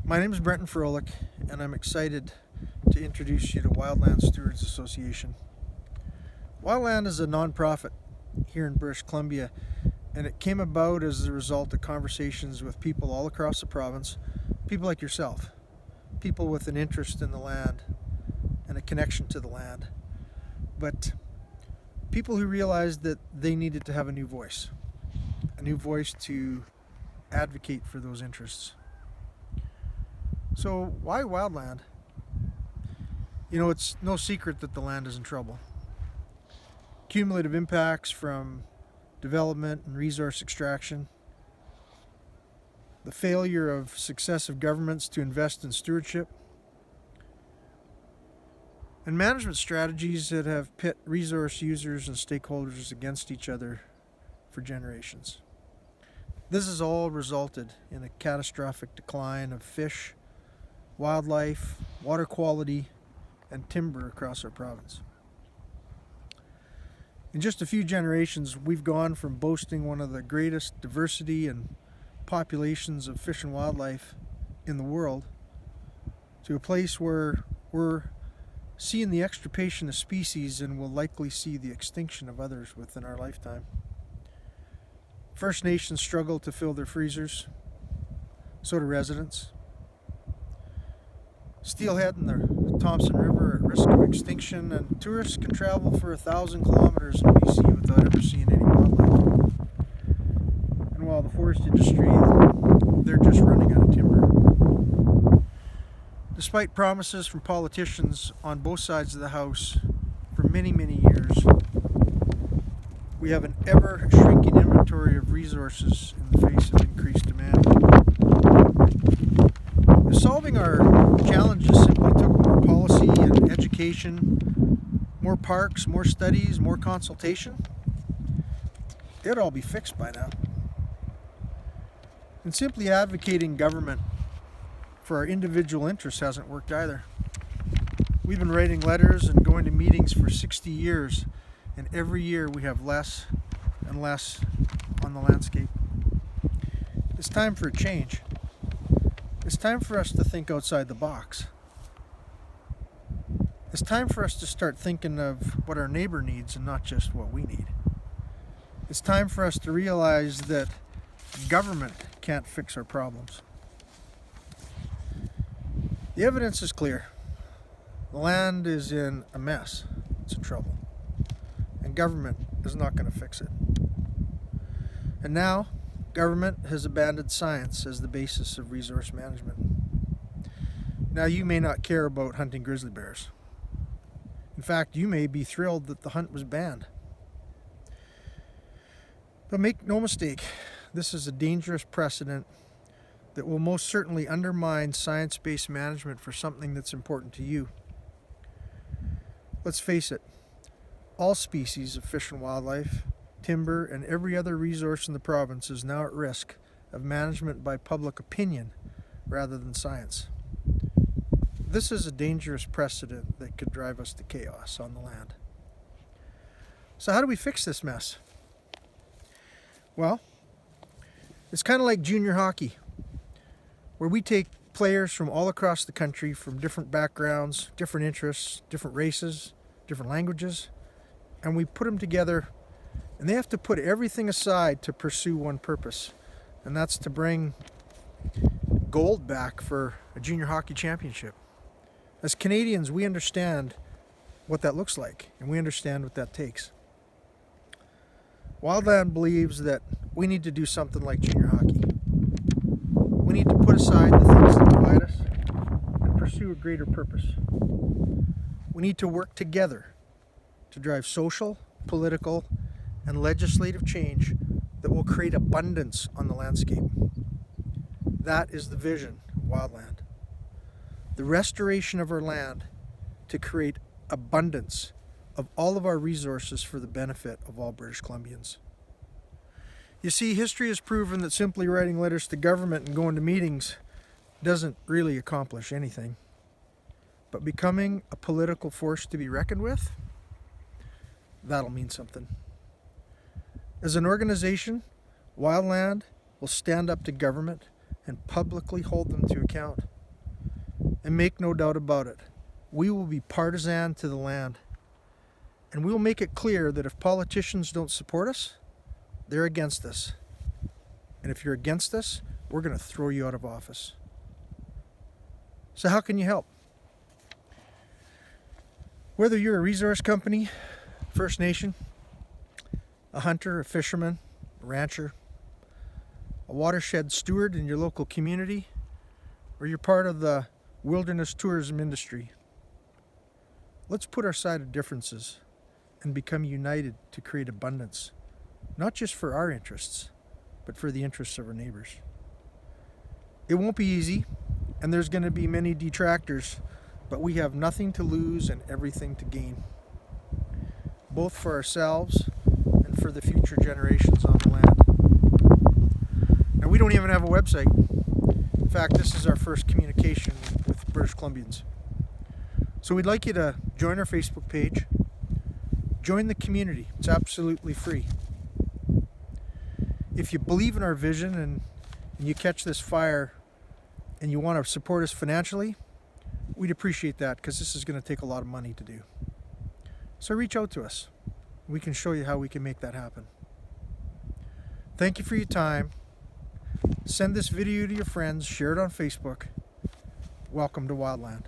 My name is Brenton Froelich, and I'm excited to introduce you to Wildland Stewards Association. Wildland is a non-profit here in British Columbia, and it came about as a result of conversations with people all across the province, people like yourself, people with an interest in the land and a connection to the land, but people who realized that they needed to have a new voice to advocate for those interests. So why Wildland? You know, it's no secret that the land is in trouble. Cumulative impacts from development and resource extraction, the failure of successive governments to invest in stewardship, and management strategies that have pit resource users and stakeholders against each other for generations. This has all resulted in a catastrophic decline of fish, wildlife, water quality, and timber across our province. In just a few generations, we've gone from boasting one of the greatest diversity and populations of fish and wildlife in the world to a place where we're seeing the extirpation of species and will likely see the extinction of others within our lifetime. First Nations struggle to fill their freezers, so do residents. Steelhead and the Thompson River are at risk of extinction, and tourists can travel for 1,000 kilometers in BC without ever seeing any wildlife. And while the forest industry, they're just running out of timber. Despite promises from politicians on both sides of the House for many, many years, we have an ever-shrinking inventory of resources in the face of increased demand. If solving our challenges simply took more policy and education, more parks, more studies, more consultation, it'd all be fixed by now. And simply advocating government for our individual interests hasn't worked either. We've been writing letters and going to meetings for 60 years, and every year we have less and less on the landscape. It's time for a change. It's time for us to think outside the box. It's time for us to start thinking of what our neighbor needs and not just what we need. It's time for us to realize that government can't fix our problems. The evidence is clear. The land is in a mess. It's in trouble. And government is not going to fix it. And now, government has abandoned science as the basis of resource management. Now, you may not care about hunting grizzly bears. In fact, you may be thrilled that the hunt was banned. But make no mistake, this is a dangerous precedent that will most certainly undermine science-based management for something that's important to you. Let's face it, all species of fish and wildlife, timber, and every other resource in the province is now at risk of management by public opinion rather than science. This is a dangerous precedent that could drive us to chaos on the land. So how do we fix this mess? Well, it's kind of like junior hockey, where we take players from all across the country from different backgrounds, different interests, different races, different languages, and we put them together, and they have to put everything aside to pursue one purpose, and that's to bring gold back for a junior hockey championship. As Canadians, we understand what that looks like, and we understand what that takes. Wildland believes that we need to do something like junior hockey. We need to put aside the things that divide us and pursue a greater purpose. We need to work together to drive social, political, and legislative change that will create abundance on the landscape. That is the vision of Wildland. The restoration of our land to create abundance of all of our resources for the benefit of all British Columbians. You see, history has proven that simply writing letters to government and going to meetings doesn't really accomplish anything. But becoming a political force to be reckoned with, that'll mean something. As an organization, Wildland will stand up to government and publicly hold them to account. And make no doubt about it, we will be partisan to the land. And we will make it clear that if politicians don't support us, they're against us. And if you're against us, we're going to throw you out of office. So how can you help? Whether you're a resource company, First Nation, a hunter, a fisherman, a rancher, a watershed steward in your local community, or you're part of the wilderness tourism industry, let's put aside our differences and become united to create abundance, not just for our interests, but for the interests of our neighbors. It won't be easy, and there's going to be many detractors, but we have nothing to lose and everything to gain, both for ourselves and for the future generations on the land. Now, we don't even have a website. In fact, this is our first communication with British Columbians. So we'd like you to join our Facebook page. Join the community. It's absolutely free. If you believe in our vision and you catch this fire and you want to support us financially, we'd appreciate that, because this is going to take a lot of money to do. So reach out to us. We can show you how we can make that happen. Thank you for your time. Send this video to your friends. Share it on Facebook. Welcome to Wildland.